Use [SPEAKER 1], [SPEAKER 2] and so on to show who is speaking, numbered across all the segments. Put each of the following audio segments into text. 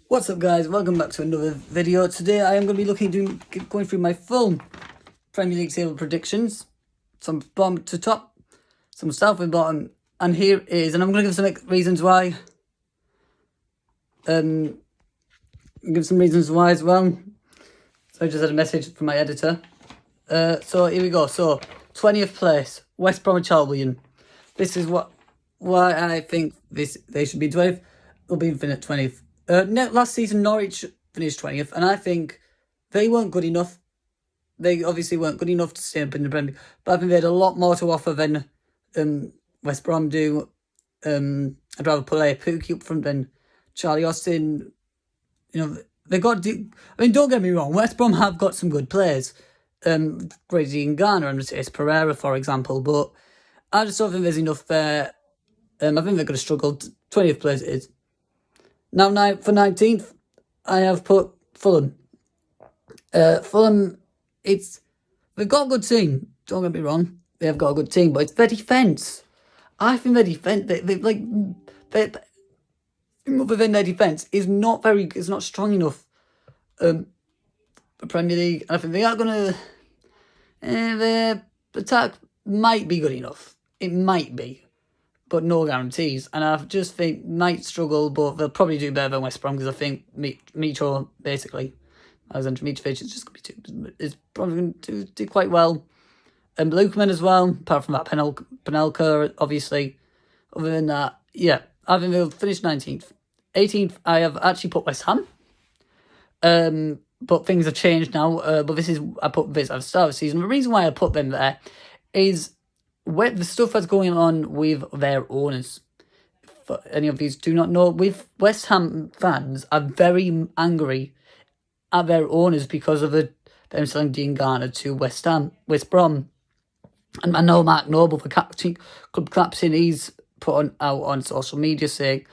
[SPEAKER 1] What's up, guys? Welcome back to another video. Today I am going to be going through my full Premier League table predictions. Some bottom to top, some south and bottom, and here is, and I'm going to give some reasons why. Give some reasons why as well. So I just had a message from my editor. So here we go. So 20th place, West Bromwich Albion. This is why I think they should be 12th. They'll be infinite 20th. Last season Norwich finished 20th, and I think they weren't good enough. They obviously weren't good enough to stay up in the Premier League, but I think they had a lot more to offer than West Brom do. I'd rather play Pookie up front than Charlie Austin. You know, they got. I mean, don't get me wrong. West Brom have got some good players. Grady and Garner and Matheus Pereira, for example, but I just don't think there's enough there. I think they're going to struggle. 20th place it is. Now, for 19th, I have put Fulham. Fulham, they've got a good team. Don't get me wrong, they have got a good team, but it's their defence. I think their defence, within their defence is not strong enough. For Premier League, I think they are gonna. Their attack might be good enough. It might be, but no guarantees. And I just think might struggle, but they'll probably do better than West Brom because I think Mitro, basically, Alexander Mitrovic is probably going to do quite well. And Lukeman as well, apart from that Panelka, obviously. Other than that, yeah, I think they'll finish 19th. 18th, I have actually put West Ham. But things have changed now. But I put this at the start of the season. The reason why I put them there is the stuff that's going on with their owners. For any of these do not know, with West Ham fans are very angry at their owners because of them selling Dean Garner to West Brom. And I know Mark Noble, the club captain, he's put out on social media saying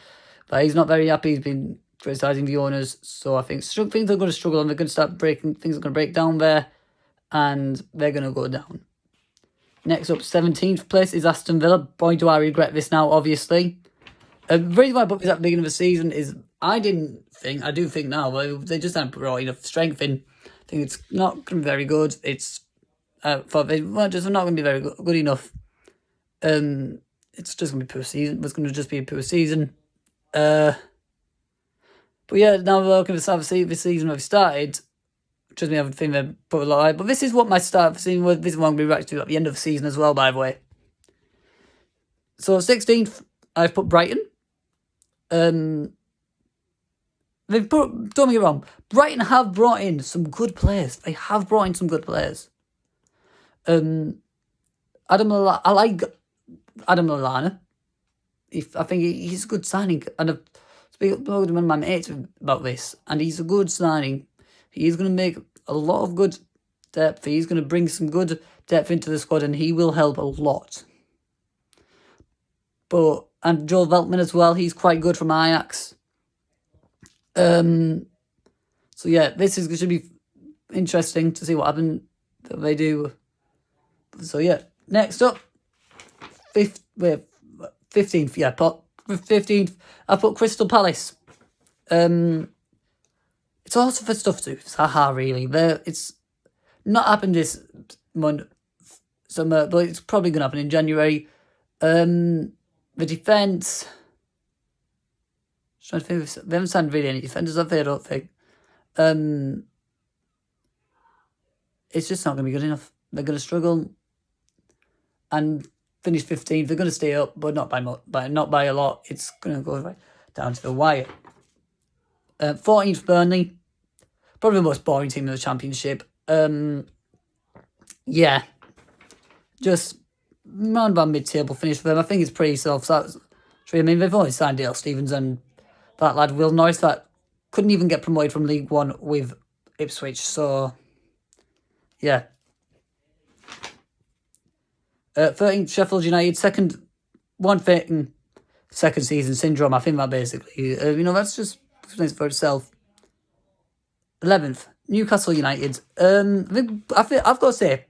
[SPEAKER 1] that he's not very happy. He's been criticising the owners. So I think things are going to struggle and they're going to start breaking. Things are going to break down there and they're going to go down. Next up, 17th place is Aston Villa. Boy, do I regret this now, obviously. The reason why I put this at the beginning of the season is I do think now, but they just haven't brought enough strength in. I think it's not going to be very good. It's not going to be very good enough. It's just going to be poor season. It's going to just be a poor season. But yeah, now we're looking at the season we've started. Trust me, I think they've put a lot out. But this is what my start of the season was. This is what I'm going to be reacting to at the end of the season as well, by the way. So 16th, I've put Brighton. Don't get me wrong, Brighton have brought in some good players. They have brought in some good players. I like Adam Lallana. I think he's a good signing. And I've spoken to one of my mates about this, and he's a good signing. He's going to make a lot of good depth. He's going to bring some good depth into the squad, and he will help a lot. And Joel Veltman as well. He's quite good from Ajax. So yeah, should be interesting to see what happens that they do. So yeah, next up, 15th. Yeah, 15th. I put Crystal Palace. It's also for stuff too. Haha, really. It's not happened this month, summer, but it's probably going to happen in January. The defence. Trying to think, they haven't signed really any defenders, have they? I don't think. It's just not going to be good enough. They're going to struggle and finish 15th. They're going to stay up, but not by a lot. It's going to go right down to the wire. 14th, Burnley. Probably the most boring team in the Championship. Yeah. Just round about mid-table finish for them. I think it's pretty self-satisfactory. I mean, they've only signed Dale Stephens and that lad Will Norris that couldn't even get promoted from League One with Ipswich. So, yeah. 13th, Sheffield United. Second season syndrome. I think that basically, that's just explains for itself. 11th, Newcastle United. I've got to say,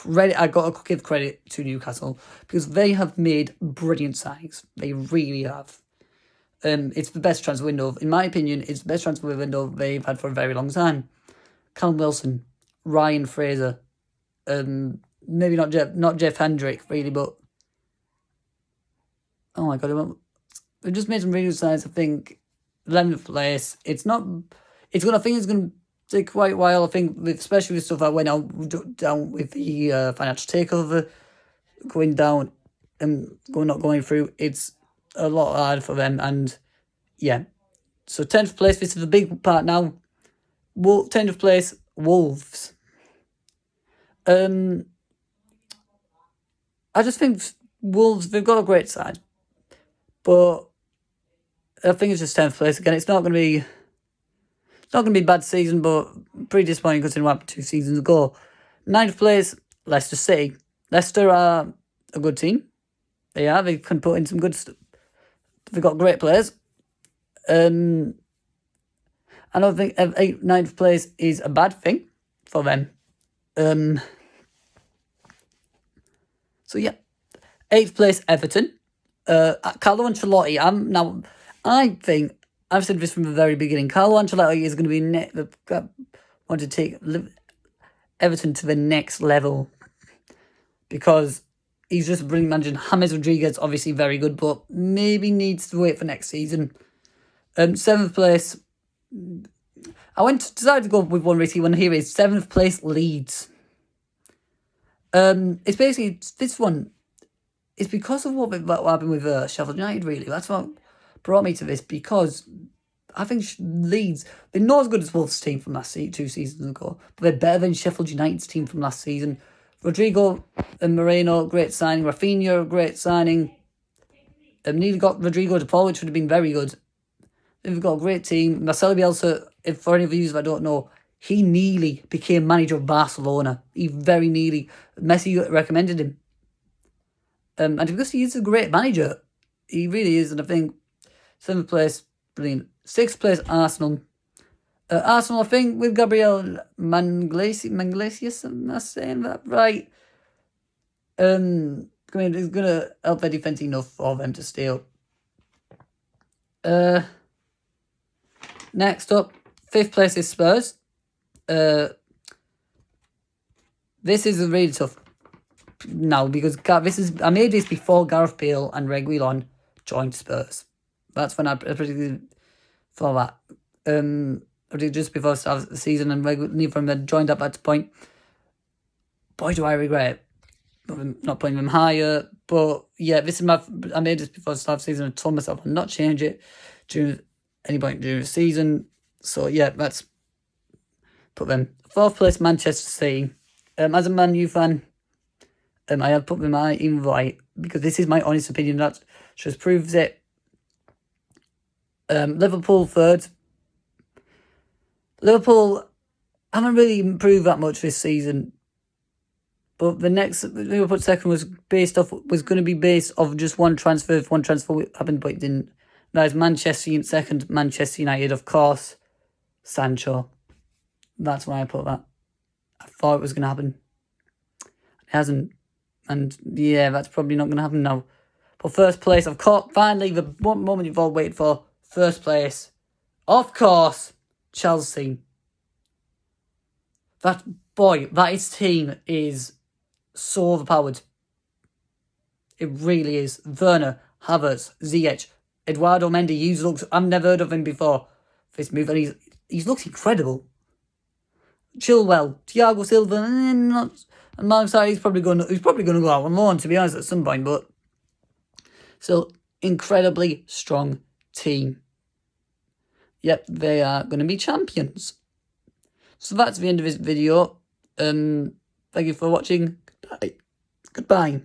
[SPEAKER 1] I've got to give credit to Newcastle because they have made brilliant signings. They really have. It's the best transfer window. In my opinion, it's the best transfer window they've had for a very long time. Callum Wilson, Ryan Fraser, maybe not Jeff Hendrick, really, but oh my God, they've just made some really good signs. I think 11th place. I think it's going to take quite a while. I think, especially with stuff that went down with the financial takeover, going down and not going through. It's a lot hard for them, and yeah. So 10th place. This is the big part now. 10th place, Wolves. I just think Wolves, they've got a great side, but I think it's just 10th place again. It's not going to be a bad season, but pretty disappointing considering what happened 2 seasons ago. 9th place, Leicester City. Leicester are a good team. They are. They can put in some good stuff. They've got great players. I don't think 9th place is a bad thing for them. So yeah, 8th place, Everton. Carlo Ancelotti. I think I've said this from the very beginning. Carlo Ancelotti is going to be want to take Everton to the next level because he's just a brilliant manager. James Rodriguez, obviously very good, but maybe needs to wait for next season. 7th place. Decided to go with one risky one here. Is 7th place, Leeds. It's basically this one. It's because of what happened with Sheffield United. Really, that's what brought me to this. Because I think Leeds, they're not as good as Wolves' team from last 2 seasons ago, but they're better than Sheffield United's team from last season. Rodrigo and Moreno, great signing. Rafinha, great signing. Nearly got Rodrigo de Paul, which would have been very good. They've got a great team. Marcelo Bielsa, for any of you that don't know, he nearly became manager of Barcelona. He very nearly. Messi recommended him. And because he is a great manager, he really is. And I think 7th place, brilliant. 6th place, Arsenal. Arsenal, I think, with Gabriel Manglesius, am I saying that right? Is going to help their defence enough for them to stay up. Next up, 5th place is Spurs. This is really tough now because I made this before Gareth Bale and Reguilon joined Spurs. That's when I predicted for that. I did just before the start of the season, and neither of them had joined up at the point. Boy, do I regret it. Not putting them higher, but yeah, I made this before the start of the season. I told myself I'll not change it during any point during the season. So yeah, let's put them 4th place, Manchester City. As a Man U fan, I have put them in right because this is my honest opinion. That just proves it. Liverpool 3rd. Liverpool haven't really improved that much this season. But the next Liverpool 2nd was going to be based off just one transfer. If one transfer happened, but it didn't. That is Manchester 2nd, Manchester United, of course. Sancho. That's why I put that. I thought it was going to happen. It hasn't. And yeah, that's probably not going to happen now. But 1st place, of course, finally, the one moment you've all waited for. 1st place, of course, Chelsea. That team is so overpowered. It really is. Werner, Havertz, Ziyech, Eduardo Mendy. I've never heard of him before. This move, and he's looked incredible. Chilwell, Thiago Silva, and Mark Sarri, he's probably going to go out on loan, to be honest, at some point. But still, incredibly strong team. Yep, they are going to be champions. So that's the end of this video. Thank you for watching. Goodbye.